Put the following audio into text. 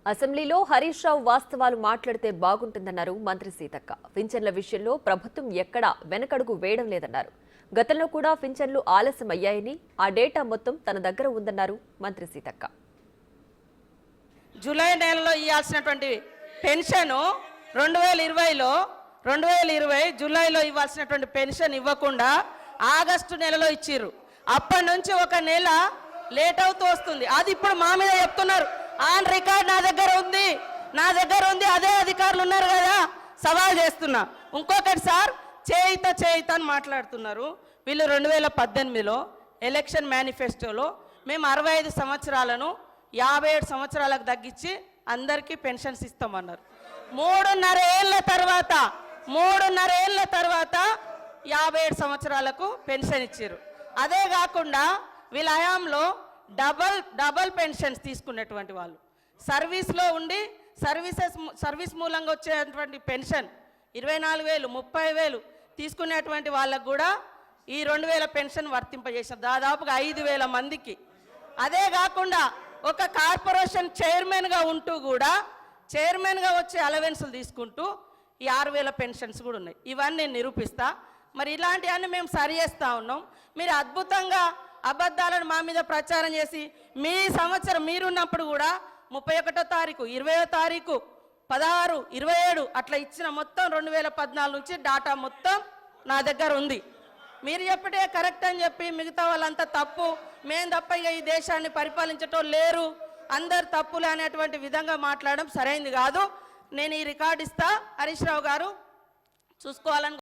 అసెంబ్లీలో హరీష్ రావు వాస్తవాలు మాట్లాడితే బాగుంటుందన్నారు మంత్రి సీతక్క. పింఛన్ల విషయంలో ప్రభుత్వం ఎక్కడా వెనకడుగు వేయడం లేదన్నారు. గతంలో కూడా పింఛన్లు ఆలస్యం అయ్యాయని, ఆ డేటా మొత్తం తన దగ్గర ఉందన్నారు మంత్రి సీతక్క. జూలై నెలలో ఇవ్వాల్సినటువంటి పెన్షన్ 2020 జూలైలో ఇవ్వాల్సినటువంటి పెన్షన్ ఇవ్వకుండా ఆగస్టు నెలలో ఇచ్చిర్రు. అప్పటి నుంచి ఒక నెల లేట్ అవుతూ వస్తుంది. అది ఇప్పుడు మా మీద చెప్తున్నారు. ఆన్ రికార్డ్ నా దగ్గర ఉంది, అదే అధికారులు ఉన్నారు కదా, సవాల్ చేస్తున్నా. ఇంకొకటి సార్, చేయిత అని మాట్లాడుతున్నారు. వీళ్ళు 2018లో ఎలక్షన్ మేనిఫెస్టోలో మేము 65 సంవత్సరాలను 57 సంవత్సరాలకు తగ్గించి అందరికీ పెన్షన్స్ ఇస్తామన్నారు. 3.5 ఏళ్ల తర్వాత 57 సంవత్సరాలకు పెన్షన్ ఇచ్చారు. అదే కాకుండా వీళ్ళ హయాంలో డబల్ పెన్షన్స్ తీసుకునేటువంటి వాళ్ళు, సర్వీస్లో ఉండి సర్వీస్ మూలంగా వచ్చేటువంటి పెన్షన్ 24,000 30,000 తీసుకునేటువంటి వాళ్ళకు కూడా ఈ 2,000 పెన్షన్ వర్తింపజేశారు, దాదాపుగా 5,000 మందికి. అదే కాకుండా ఒక కార్పొరేషన్ చైర్మన్గా ఉంటూ కూడా చైర్మన్గా వచ్చే అలవెన్సులు తీసుకుంటూ ఈ 6,000 పెన్షన్స్ కూడా ఉన్నాయి. ఇవన్నీ నేను నిరూపిస్తా. మరి ఇలాంటివన్నీ మేము సరి చేస్తూ ఉన్నాం. మీరు అద్భుతంగా అబద్ధాలను మా మీద ప్రచారం చేసి మీ సంవత్సరం మీరున్నప్పుడు కూడా 31వ తారీఖు 20వ తారీఖు 16 27 అట్లా ఇచ్చిన మొత్తం 2014 నుంచి డాటా మొత్తం నా దగ్గర ఉంది. మీరు చెప్పటే కరెక్ట్ అని చెప్పి మిగతా వాళ్ళంతా తప్పు, మేము తప్ప ఇక ఈ దేశాన్ని పరిపాలించటం లేరు, అందరు తప్పులు అనేటువంటి విధంగా మాట్లాడడం సరైనది కాదు. నేను ఈ రికార్డు ఇస్తా, హరీష్ రావు గారు చూసుకోవాలని